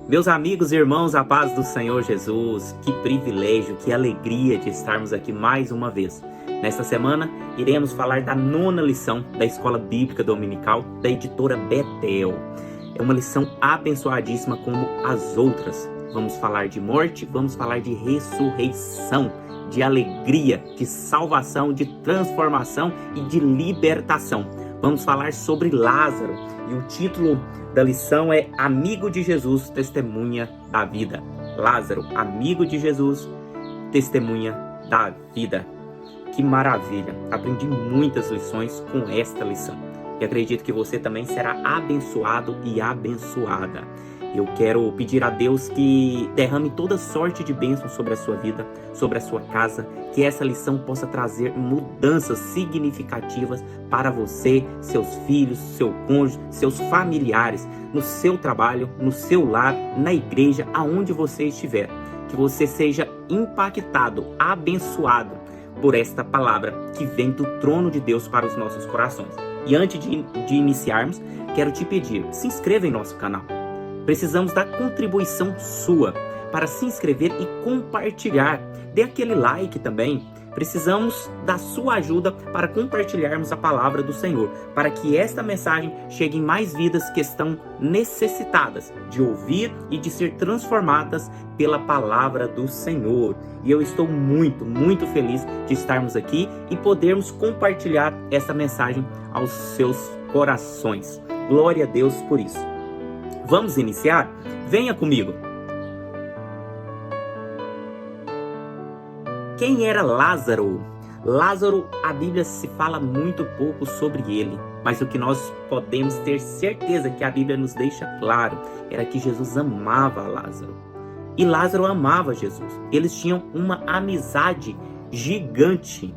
Meus amigos e irmãos, a paz do Senhor Jesus, que privilégio, que alegria de estarmos aqui mais uma vez. Nesta semana, iremos falar da 9ª lição da Escola Bíblica Dominical da editora Betel. É uma lição abençoadíssima como as outras. Vamos falar de morte, vamos falar de ressurreição, de alegria, de salvação, de transformação e de libertação. Vamos falar sobre Lázaro e o título da lição é Amigo de Jesus, Testemunha da Vida. Lázaro, amigo de Jesus, testemunha da vida. Que maravilha! Aprendi muitas lições com esta lição. E acredito que você também será abençoado e abençoada. Eu quero pedir a Deus que derrame toda sorte de bênçãos sobre a sua vida, sobre a sua casa, que essa lição possa trazer mudanças significativas para você, seus filhos, seu cônjuge, seus familiares, no seu trabalho, no seu lar, na igreja, aonde você estiver. Que você seja impactado, abençoado por esta palavra que vem do trono de Deus para os nossos corações. E antes de iniciarmos, quero te pedir, se inscreva em nosso canal. Precisamos da contribuição sua para se inscrever e compartilhar. Dê aquele like também. Precisamos da sua ajuda para compartilharmos a palavra do Senhor, para que esta mensagem chegue em mais vidas que estão necessitadas de ouvir e de ser transformadas pela palavra do Senhor. E eu estou muito feliz de estarmos aqui e podermos compartilhar essa mensagem aos seus corações. Glória a Deus por isso. Vamos iniciar? Venha comigo! Quem era Lázaro? Lázaro, a Bíblia se fala muito pouco sobre ele, mas o que nós podemos ter certeza que a Bíblia nos deixa claro era que Jesus amava Lázaro. E Lázaro amava Jesus. Eles tinham uma amizade gigante.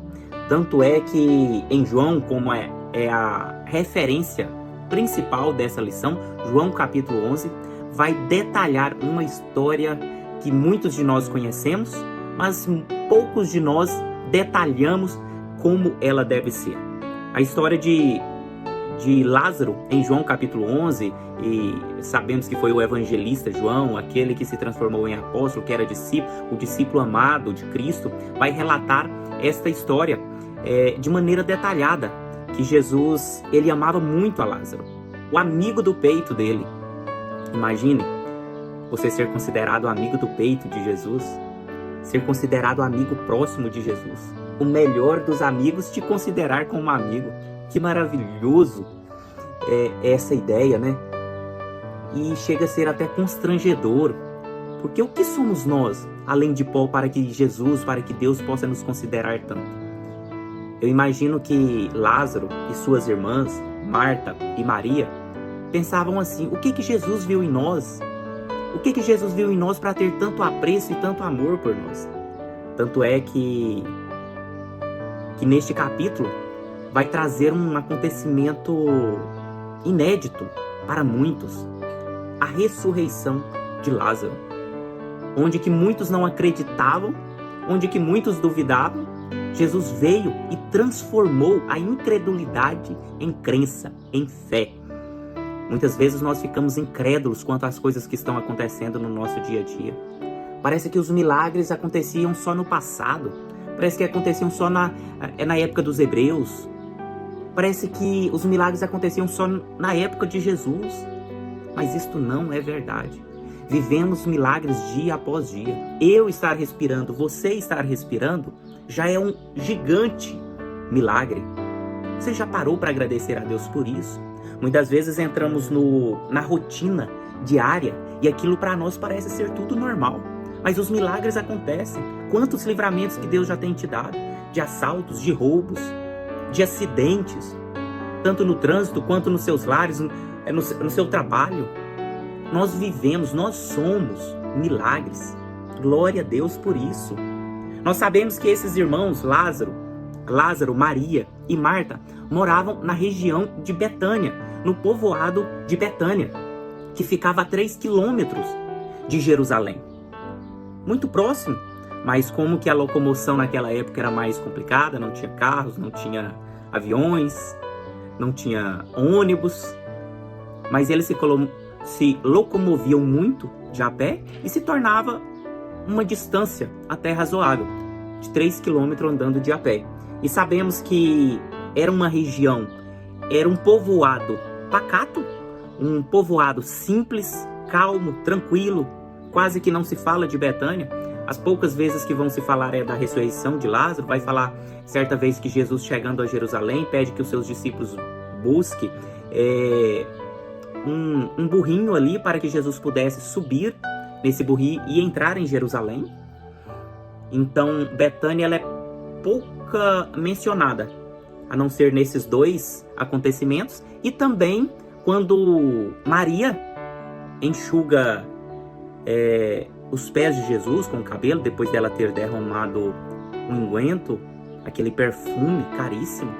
Tanto é que em João, como é a referência principal dessa lição, João capítulo 11, vai detalhar uma história que muitos de nós conhecemos, mas poucos de nós detalhamos como ela deve ser. A história de Lázaro em João capítulo 11, e sabemos que foi o evangelista João, aquele que se transformou em apóstolo, que era o discípulo amado de Cristo, vai relatar esta história de maneira detalhada, que Jesus, ele amava muito a Lázaro, o amigo do peito dele. Imagine você ser considerado amigo do peito de Jesus, ser considerado amigo próximo de Jesus, o melhor dos amigos te considerar como amigo. Que maravilhoso é essa ideia, né? E chega a ser até constrangedor, porque o que somos nós, além de pó, para que Jesus, para que Deus possa nos considerar tanto? Eu imagino que Lázaro e suas irmãs, Marta e Maria, pensavam assim: o que Jesus viu em nós? O que Jesus viu em nós para ter tanto apreço e tanto amor por nós? Tanto é que neste capítulo vai trazer um acontecimento inédito para muitos: a ressurreição de Lázaro. Onde que muitos não acreditavam, onde que muitos duvidavam, Jesus veio e transformou a incredulidade em crença, em fé. Muitas vezes nós ficamos incrédulos quanto às coisas que estão acontecendo no nosso dia a dia. Parece que os milagres aconteciam só no passado. Parece que aconteciam só na época dos hebreus. Parece que os milagres aconteciam só na época de Jesus. Mas isto não é verdade. Vivemos milagres dia após dia. Eu estar respirando, você estar respirando, já é um gigante milagre. Você já parou para agradecer a Deus por isso? Muitas vezes entramos na rotina diária e aquilo para nós parece ser tudo normal. Mas os milagres acontecem. Quantos livramentos que Deus já tem te dado? De assaltos, de roubos, de acidentes. Tanto no trânsito quanto nos seus lares, no seu trabalho. Nós vivemos, nós somos milagres. Glória a Deus por isso. Nós sabemos que esses irmãos, Lázaro, Maria e Marta, moravam na região de Betânia, no povoado de Betânia, que ficava a 3 quilômetros de Jerusalém. Muito próximo, mas como que a locomoção naquela época era mais complicada, não tinha carros, não tinha aviões, não tinha ônibus, mas eles se locomoviam muito de a pé e se tornava uma distância até razoável, de 3 quilômetros andando de a pé. E sabemos que era uma região, era um povoado pacato, um povoado simples, calmo, tranquilo, quase que não se fala de Betânia. As poucas vezes que vão se falar é da ressurreição de Lázaro. Vai falar certa vez que Jesus, chegando a Jerusalém, pede que os seus discípulos busquem um burrinho ali para que Jesus pudesse subir nesse burrinho e entrar em Jerusalém. Então Betânia ela é pouca mencionada, a não ser nesses dois acontecimentos, e também quando Maria enxuga os pés de Jesus com o cabelo, depois dela ter derramado um unguento, aquele perfume caríssimo.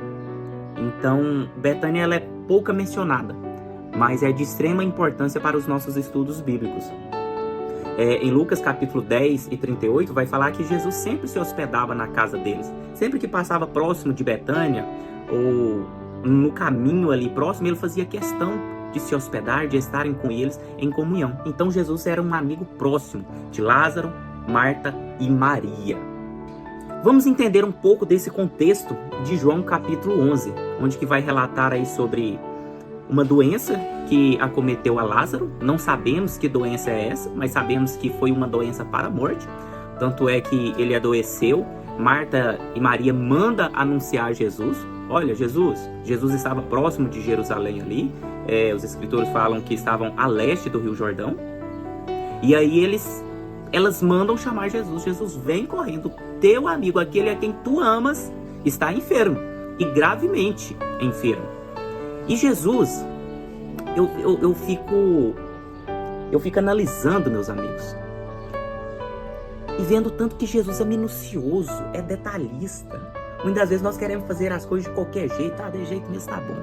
Então Betânia ela é pouca mencionada, mas é de extrema importância para os nossos estudos bíblicos. Em Lucas capítulo 10 e 38 vai falar que Jesus sempre se hospedava na casa deles. Sempre que passava próximo de Betânia ou no caminho ali próximo, ele fazia questão de se hospedar, de estarem com eles em comunhão. Então Jesus era um amigo próximo de Lázaro, Marta e Maria. Vamos entender um pouco desse contexto de João capítulo 11, onde que vai relatar aí sobre uma doença que acometeu a Lázaro. Não sabemos que doença é essa, mas sabemos que foi uma doença para a morte. Tanto é que ele adoeceu. Marta e Maria mandam anunciar Jesus. Olha, Jesus estava próximo de Jerusalém ali. Os escritores falam que estavam a leste do Rio Jordão. E aí elas mandam chamar Jesus. Jesus, vem correndo. Teu amigo, aquele a quem tu amas, está enfermo. E gravemente enfermo. E Jesus, eu fico analisando, meus amigos, e vendo tanto que Jesus é minucioso, é detalhista. Muitas vezes nós queremos fazer as coisas de qualquer jeito, de jeito mesmo tá bom.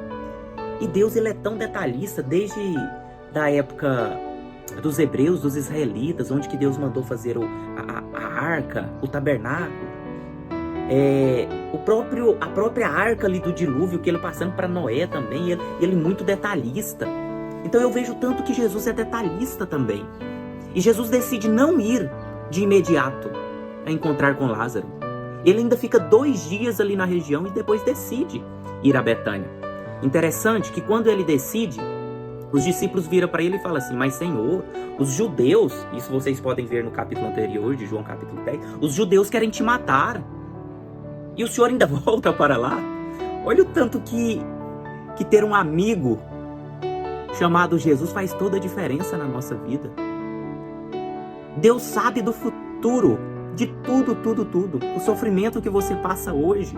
E Deus, ele é tão detalhista, desde da época dos hebreus, dos israelitas, onde que Deus mandou fazer a arca, o tabernáculo. A própria arca ali do dilúvio, que ele passando para Noé também, ele muito detalhista. Então eu vejo tanto que Jesus é detalhista também. E Jesus decide não ir de imediato a encontrar com Lázaro. Ele ainda fica 2 dias ali na região e depois decide ir a Betânia. Interessante que quando ele decide, os discípulos viram para ele e falam assim: mas Senhor, os judeus, isso vocês podem ver no capítulo anterior de João capítulo 10, os judeus querem te matar. E o Senhor ainda volta para lá? Olha o tanto que ter um amigo chamado Jesus faz toda a diferença na nossa vida. Deus sabe do futuro, de tudo. O sofrimento que você passa hoje,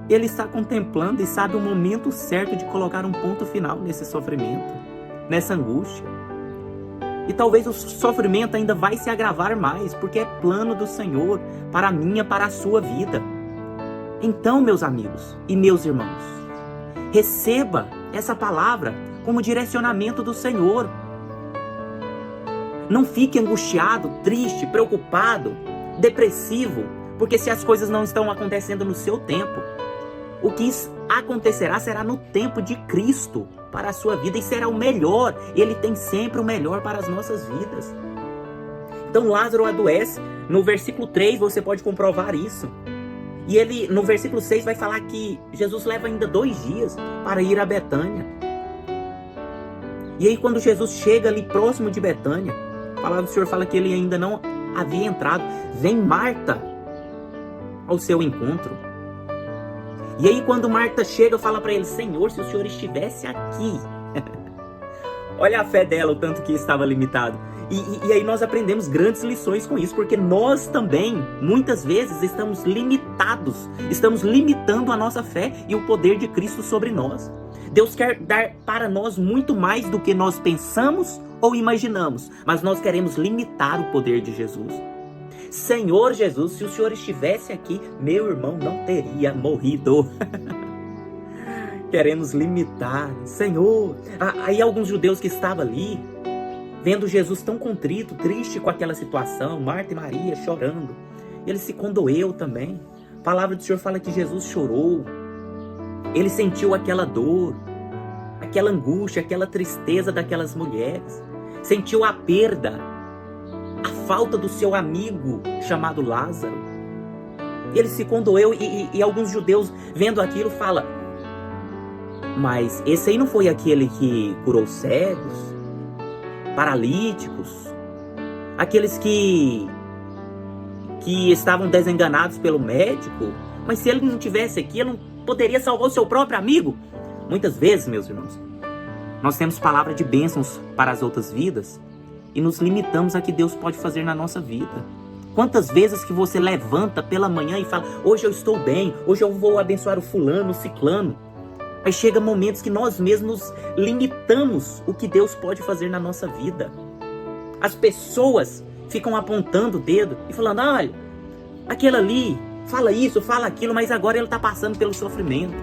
Ele está contemplando e sabe o momento certo de colocar um ponto final nesse sofrimento, nessa angústia. E talvez o sofrimento ainda vai se agravar mais, porque é plano do Senhor para a minha, para a sua vida. Então, meus amigos e meus irmãos, receba essa palavra como direcionamento do Senhor. Não fique angustiado, triste, preocupado, depressivo, porque se as coisas não estão acontecendo no seu tempo, o que acontecerá será no tempo de Cristo para a sua vida e será o melhor. Ele tem sempre o melhor para as nossas vidas. Então Lázaro adoece. No versículo 3 você pode comprovar isso. E ele, no versículo 6, vai falar que Jesus leva ainda 2 dias para ir a Betânia. E aí quando Jesus chega ali próximo de Betânia, a palavra do Senhor fala que ele ainda não havia entrado. Vem Marta ao seu encontro. E aí quando Marta chega, fala para ele: Senhor, se o Senhor estivesse aqui. Olha a fé dela, o tanto que estava limitado. E aí nós aprendemos grandes lições com isso, porque nós também, muitas vezes, estamos limitados, estamos limitando a nossa fé e o poder de Cristo sobre nós. Deus quer dar para nós muito mais do que nós pensamos ou imaginamos, mas nós queremos limitar o poder de Jesus. Senhor Jesus, se o Senhor estivesse aqui, meu irmão não teria morrido. Queremos limitar. Senhor, aí alguns judeus que estavam ali, vendo Jesus tão contrito, triste com aquela situação, Marta e Maria chorando, ele se condoeu também. A palavra do Senhor fala que Jesus chorou. Ele sentiu aquela dor, aquela angústia, aquela tristeza daquelas mulheres. sentiu a perda, a falta do seu amigo chamado Lázaro. Ele se condoeu e alguns judeus vendo aquilo falam: mas esse aí não foi aquele que curou cegos, paralíticos, aqueles que estavam desenganados pelo médico? Mas se ele não tivesse aqui, ele não poderia salvar o seu próprio amigo? Muitas vezes, meus irmãos, nós temos palavra de bênçãos para as outras vidas e nos limitamos a que Deus pode fazer na nossa vida. Quantas vezes que você levanta pela manhã e fala: hoje eu estou bem, hoje eu vou abençoar o fulano, o ciclano. Mas chega momentos que nós mesmos limitamos o que Deus pode fazer na nossa vida. As pessoas ficam apontando o dedo e falando: olha, aquele ali fala isso, fala aquilo, mas agora ele está passando pelo sofrimento.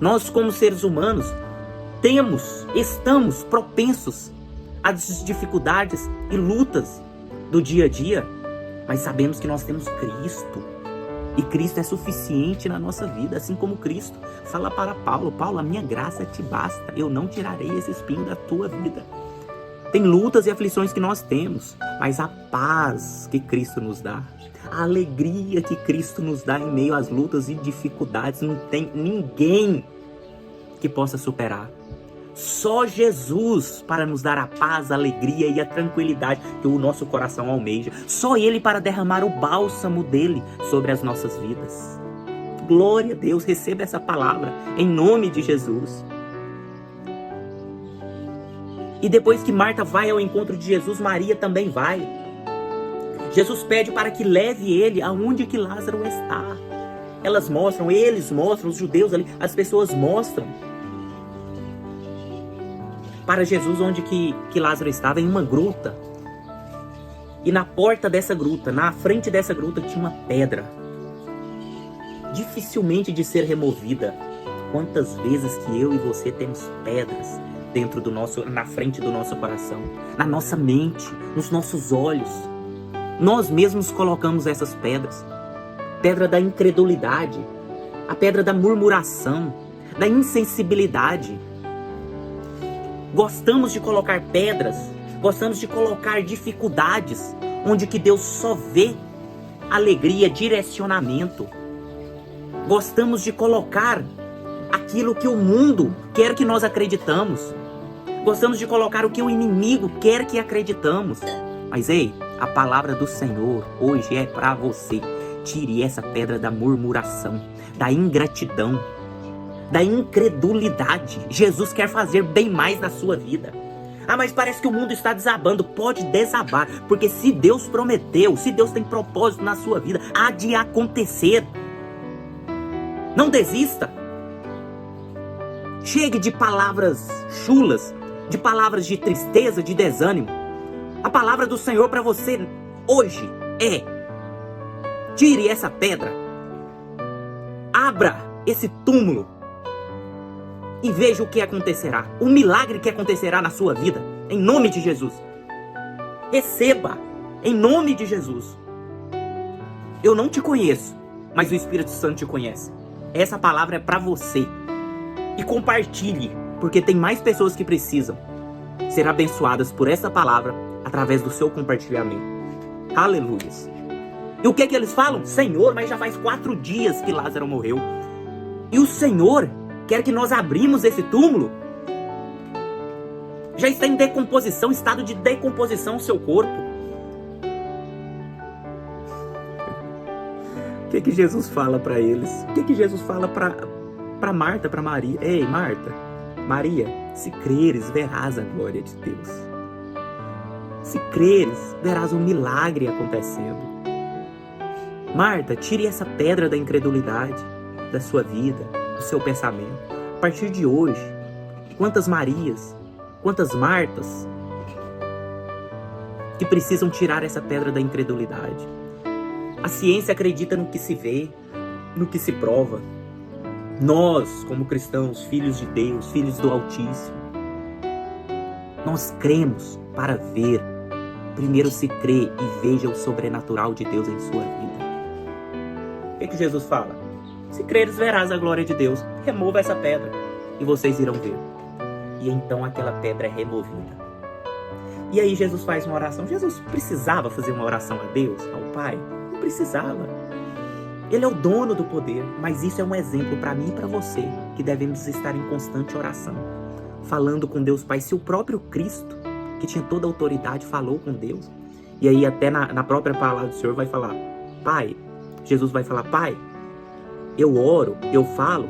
Nós, como seres humanos, estamos propensos às dificuldades e lutas do dia a dia, mas sabemos que nós temos Cristo. E Cristo é suficiente na nossa vida, assim como Cristo fala para Paulo: Paulo, a minha graça te basta, eu não tirarei esse espinho da tua vida. Tem lutas e aflições que nós temos, mas a paz que Cristo nos dá, a alegria que Cristo nos dá em meio às lutas e dificuldades, não tem ninguém que possa superar. Só Jesus para nos dar a paz, a alegria e a tranquilidade que o nosso coração almeja. Só Ele para derramar o bálsamo dele sobre as nossas vidas. Glória a Deus, receba essa palavra em nome de Jesus. E depois que Marta vai ao encontro de Jesus, Maria também vai. Jesus pede para que leve ele aonde que Lázaro está. Eles mostram, os judeus ali, as pessoas mostram para Jesus onde que Lázaro estava, em uma gruta. E na porta dessa gruta, na frente dessa gruta, tinha uma pedra, dificilmente de ser removida. Quantas vezes que eu e você temos pedras na frente do nosso coração, na nossa mente, nos nossos olhos. Nós mesmos colocamos essas pedras. Pedra da incredulidade, a pedra da murmuração, da insensibilidade. Gostamos de colocar pedras, gostamos de colocar dificuldades, onde que Deus só vê alegria, direcionamento. Gostamos de colocar aquilo que o mundo quer que nós acreditamos. Gostamos de colocar o que o inimigo quer que acreditamos. Mas ei, a palavra do Senhor hoje é para você. Tire essa pedra da murmuração, da ingratidão, da incredulidade. Jesus quer fazer bem mais na sua vida. Ah, mas parece que o mundo está desabando. Pode desabar, porque se Deus prometeu, se Deus tem propósito na sua vida, há de acontecer. Não desista. Chegue de palavras chulas, de palavras de tristeza, de desânimo. A palavra do Senhor para você hoje é: tire essa pedra, abra esse túmulo e veja o que acontecerá. O milagre que acontecerá na sua vida, em nome de Jesus. Receba, em nome de Jesus. Eu não te conheço, mas o Espírito Santo te conhece. Essa palavra é para você. E compartilhe, porque tem mais pessoas que precisam ser abençoadas por essa palavra através do seu compartilhamento. Aleluias. E o que eles falam? Senhor, mas já faz 4 dias que Lázaro morreu. E o Senhor quer que nós abrimos esse túmulo? Já está em decomposição, estado de decomposição o seu corpo. O que Jesus fala para eles? O que Jesus fala para Marta, para Maria? Ei, Marta, Maria, se creres, verás a glória de Deus. Se creres, verás um milagre acontecendo. Marta, tire essa pedra da incredulidade da sua vida, do seu pensamento. A partir de hoje, quantas Marias, quantas Martas que precisam tirar essa pedra da incredulidade. A ciência acredita no que se vê, no que se prova. Nós, como cristãos, filhos de Deus, filhos do Altíssimo, nós cremos para ver. Primeiro se crê e veja o sobrenatural de Deus em sua vida. O que Jesus fala? Se creres, verás a glória de Deus. Remova essa pedra e vocês irão ver. E então aquela pedra é removida. E aí Jesus faz uma oração. Jesus precisava fazer uma oração a Deus, ao Pai? Não precisava. Ele é o dono do poder, mas isso é um exemplo para mim e para você, que devemos estar em constante oração, falando com Deus Pai. Se o próprio Cristo, que tinha toda a autoridade, falou com Deus, e aí até na própria palavra do Senhor vai falar, Pai, Jesus vai falar, Pai, eu oro, eu falo,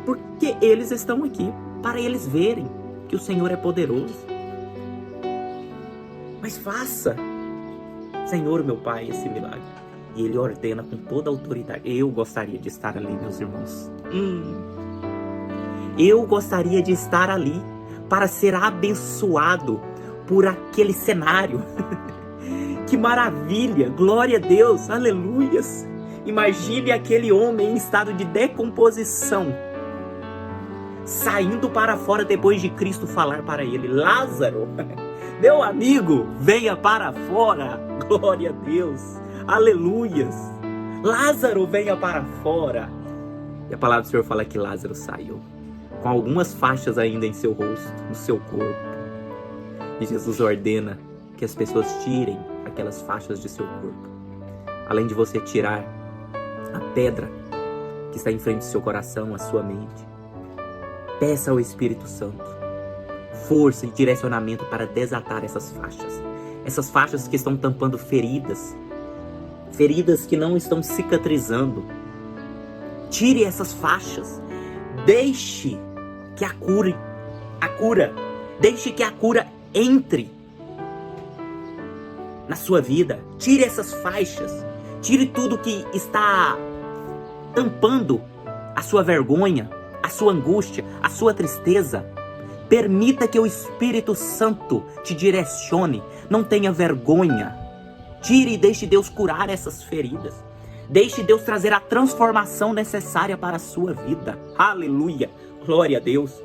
porque eles estão aqui, para eles verem que o Senhor é poderoso. Mas faça, Senhor meu Pai, esse milagre. E Ele ordena com toda a autoridade. Eu gostaria de estar ali, meus irmãos. Eu gostaria de estar ali para ser abençoado por aquele cenário. Que maravilha, glória a Deus, aleluias. Imagine aquele homem em estado de decomposição, saindo para fora depois de Cristo falar para ele, Lázaro, meu amigo, venha para fora. Glória a Deus, aleluias. Lázaro, venha para fora. E a palavra do Senhor fala que Lázaro saiu, com algumas faixas ainda em seu rosto, no seu corpo. E Jesus ordena que as pessoas tirem aquelas faixas de seu corpo. Além de você tirar a pedra que está em frente do seu coração, a sua mente, peça ao Espírito Santo força e direcionamento para desatar essas faixas. Essas faixas que estão tampando feridas que não estão cicatrizando. Tire essas faixas. Deixe que a cura, deixe que a cura entre na sua vida. Tire essas faixas. Tire tudo que está tampando a sua vergonha, a sua angústia, a sua tristeza. Permita que o Espírito Santo te direcione. Não tenha vergonha. Tire e deixe Deus curar essas feridas. Deixe Deus trazer a transformação necessária para a sua vida. Aleluia. Glória a Deus.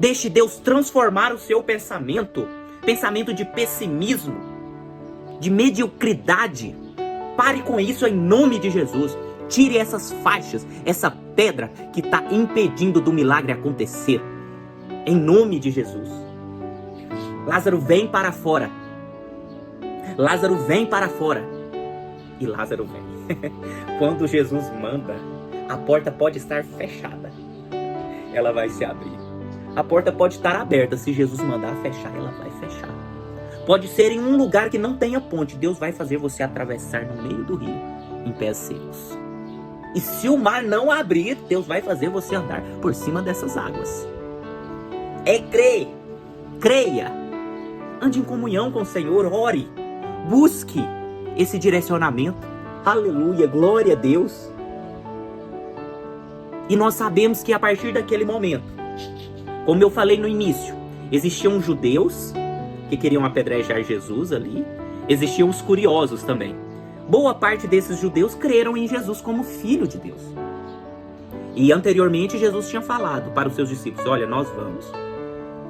Deixe Deus transformar o seu pensamento. Pensamento de pessimismo, de mediocridade. Pare com isso em nome de Jesus. Tire essas faixas, essa pedra que está impedindo do milagre acontecer. Em nome de Jesus. Lázaro, vem para fora. Lázaro, vem para fora. E Lázaro vem. Quando Jesus manda, a porta pode estar fechada. Ela vai se abrir. A porta pode estar aberta. Se Jesus mandar fechar, ela vai fechar. Pode ser em um lugar que não tenha ponte. Deus vai fazer você atravessar no meio do rio, em pés secos. E se o mar não abrir, Deus vai fazer você andar por cima dessas águas. É crer. Creia. Ande em comunhão com o Senhor. Ore. Busque esse direcionamento. Aleluia. Glória a Deus. E nós sabemos que a partir daquele momento, como eu falei no início, existiam judeus que queriam apedrejar Jesus ali. Existiam os curiosos também. Boa parte desses judeus creram em Jesus como Filho de Deus. E anteriormente Jesus tinha falado para os seus discípulos, olha, nós vamos.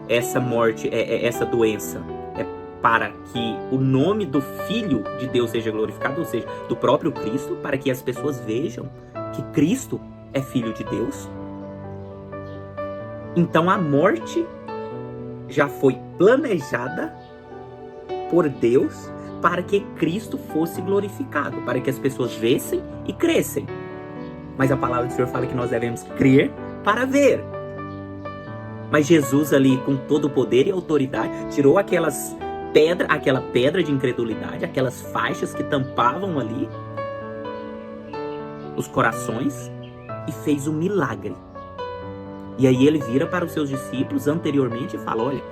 Essa morte, essa doença é para que o nome do Filho de Deus seja glorificado, ou seja, do próprio Cristo, para que as pessoas vejam que Cristo é Filho de Deus. Então a morte já foi planejada por Deus para que Cristo fosse glorificado, para que as pessoas vissem e crescem. Mas a palavra do Senhor fala que nós devemos crer para ver. Mas Jesus ali, com todo o poder e autoridade, tirou aquela pedra de incredulidade, aquelas faixas que tampavam ali os corações e fez um milagre. E aí ele vira para os seus discípulos anteriormente e fala, olha,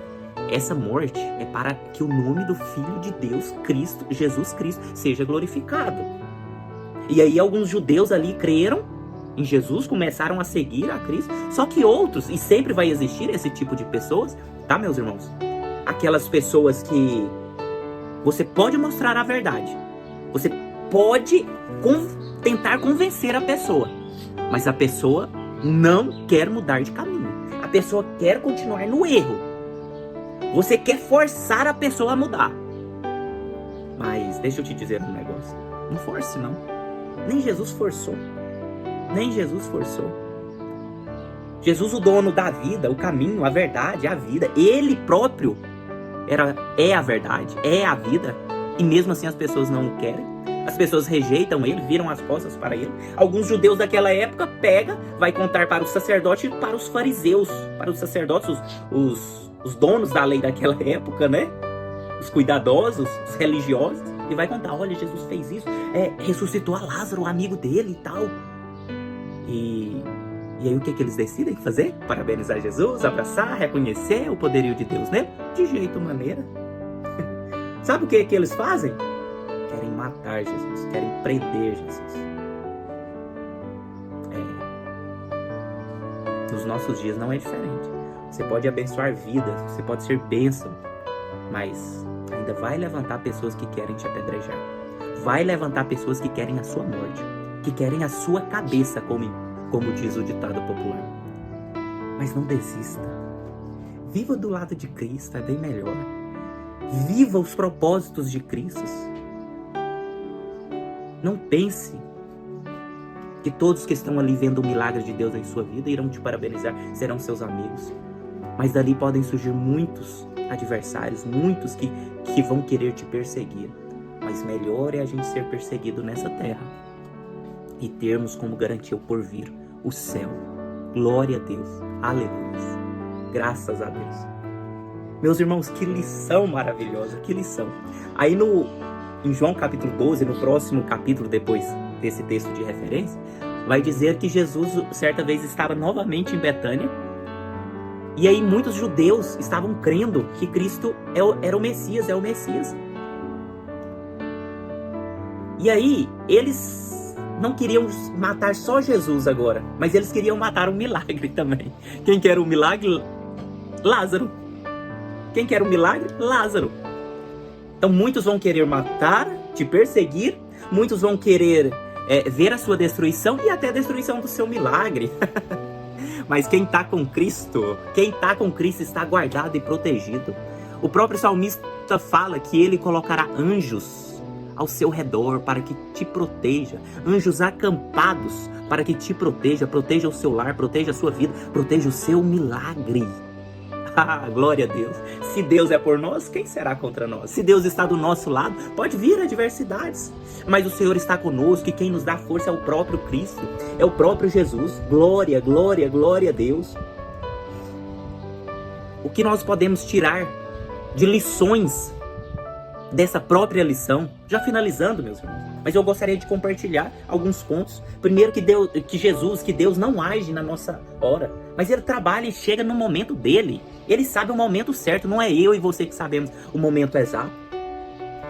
essa morte é para que o nome do Filho de Deus, Cristo, Jesus Cristo, seja glorificado. E aí alguns judeus ali creram em Jesus, começaram a seguir a Cristo. Só que outros, e sempre vai existir esse tipo de pessoas, tá, meus irmãos? Aquelas pessoas que você pode mostrar a verdade. Você pode tentar convencer a pessoa. Mas a pessoa não quer mudar de caminho. A pessoa quer continuar no erro. Você quer forçar a pessoa a mudar. Mas deixa eu te dizer um negócio. Não force, não. Nem Jesus forçou. Nem Jesus forçou. Jesus, o dono da vida, o caminho, a verdade, a vida, Ele próprio é a verdade, é a vida, e mesmo assim as pessoas não o querem. As pessoas rejeitam ele, viram as costas para ele. Alguns judeus daquela época vai contar para o sacerdote e para os fariseus, para os sacerdotes, os donos da lei daquela época, né? Os cuidadosos, os religiosos, e vai contar, olha, Jesus fez isso, ressuscitou a Lázaro, o amigo dele e tal. E aí o que eles decidem fazer? Parabenizar Jesus, abraçar, reconhecer o poderio de Deus, né? De jeito maneira. Sabe o que eles fazem? Querem matar Jesus, querem prender Jesus. Nos nossos dias não é diferente. Você pode abençoar vidas, você pode ser bênção, mas ainda vai levantar pessoas que querem te apedrejar. Vai levantar pessoas que querem a sua morte, que querem a sua cabeça, como diz o ditado popular. Mas não desista. Viva do lado de Cristo, é bem melhor. Viva os propósitos de Cristo. Não pense que todos que estão ali vendo o milagre de Deus em sua vida irão te parabenizar, serão seus amigos. Mas dali podem surgir muitos adversários, muitos que vão querer te perseguir. Mas melhor é a gente ser perseguido nessa terra e termos como garantia o porvir, o céu. Glória a Deus. Aleluia. Graças a Deus. Meus irmãos, que lição maravilhosa, que lição. Aí em João capítulo 12, no próximo capítulo depois desse texto de referência, vai dizer que Jesus certa vez estava novamente em Betânia, e aí muitos judeus estavam crendo que Cristo era o Messias, é o Messias. E aí eles não queriam matar só Jesus agora, mas eles queriam matar um milagre também. Quem quer o milagre? Lázaro. Quem quer o milagre? Lázaro. Então muitos vão querer matar, te perseguir, muitos vão querer ver a sua destruição e até a destruição do seu milagre. Mas quem está com Cristo está guardado e protegido. O próprio salmista fala que ele colocará anjos ao seu redor para que te proteja, anjos acampados para que te proteja o seu lar, proteja a sua vida, proteja o seu milagre. Ah, glória a Deus. Se Deus é por nós, quem será contra nós? Se Deus está do nosso lado, pode vir adversidades, mas o Senhor está conosco e quem nos dá força é o próprio Cristo, é o próprio Jesus. Glória, glória, glória a Deus. O que nós podemos tirar de lições dessa própria lição? Já finalizando, meus irmãos, mas eu gostaria de compartilhar alguns pontos. Primeiro, que Deus não age na nossa hora, mas Ele trabalha e chega no momento dele. Ele sabe o momento certo, não é eu e você que sabemos o momento exato.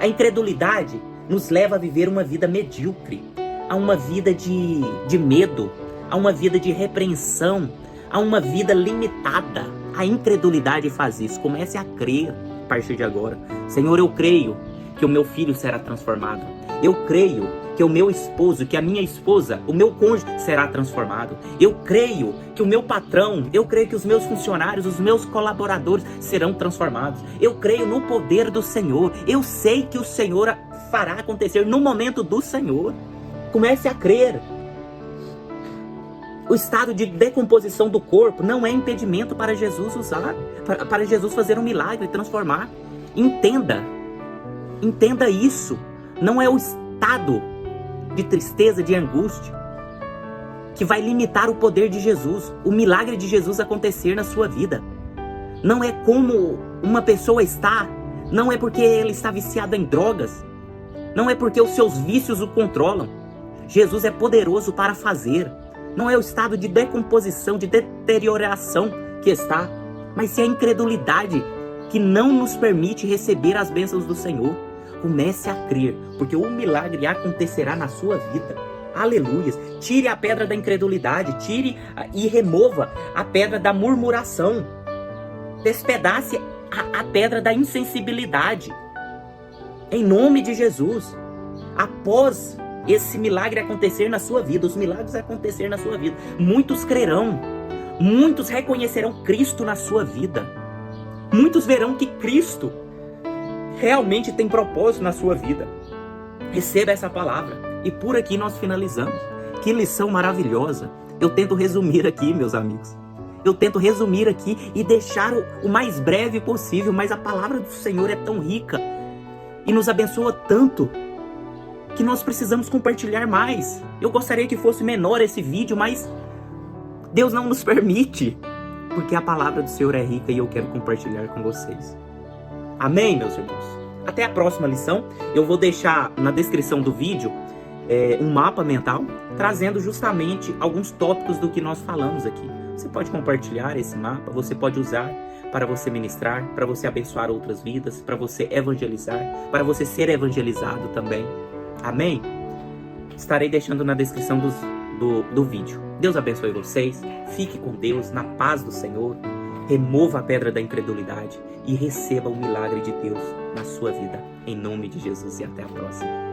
A incredulidade nos leva a viver uma vida medíocre, a uma vida de medo, a uma vida de repreensão, a uma vida limitada. A incredulidade faz isso. Comece a crer a partir de agora. Senhor, eu creio que o meu filho será transformado. Eu creio que o meu esposo, que a minha esposa, o meu cônjuge será transformado. Eu creio que o meu patrão, eu creio que os meus funcionários, os meus colaboradores serão transformados. Eu creio no poder do Senhor. Eu sei que o Senhor fará acontecer no momento do Senhor. Comece a crer. O estado de decomposição do corpo não é impedimento para Jesus usar, para Jesus fazer um milagre e transformar. Entenda isso. Não é o estado de tristeza, de angústia, que vai limitar o poder de Jesus, o milagre de Jesus acontecer na sua vida. Não é como uma pessoa está, não é porque ele está viciado em drogas, não é porque os seus vícios o controlam. Jesus é poderoso para fazer. Não é o estado de decomposição, de deterioração que está, mas se é a incredulidade que não nos permite receber as bênçãos do Senhor. Comece a crer, porque o milagre acontecerá na sua vida. Aleluia. Tire a pedra da incredulidade, tire e remova a pedra da murmuração. Despedace a pedra da insensibilidade. Em nome de Jesus. Após esse milagre acontecer na sua vida, os milagres acontecer na sua vida, muitos crerão, muitos reconhecerão Cristo na sua vida, muitos verão que Cristo realmente tem propósito na sua vida. Receba essa palavra. E por aqui nós finalizamos. Que lição maravilhosa. Eu tento resumir aqui, meus amigos. eu tento resumir aqui e deixar o mais breve possível, mas a palavra do Senhor é tão rica e nos abençoa tanto que nós precisamos compartilhar mais. Eu gostaria que fosse menor esse vídeo, mas Deus não nos permite, porque a palavra do Senhor é rica e eu quero compartilhar com vocês. Amém, meus irmãos? Até a próxima lição. Eu vou deixar na descrição do vídeo um mapa mental, trazendo justamente alguns tópicos do que nós falamos aqui. Você pode compartilhar esse mapa, você pode usar para você ministrar, para você abençoar outras vidas, para você evangelizar, para você ser evangelizado também. Amém? Estarei deixando na descrição do vídeo. Deus abençoe vocês, fique com Deus, na paz do Senhor, remova a pedra da incredulidade e receba o milagre de Deus na sua vida. Em nome de Jesus e até a próxima.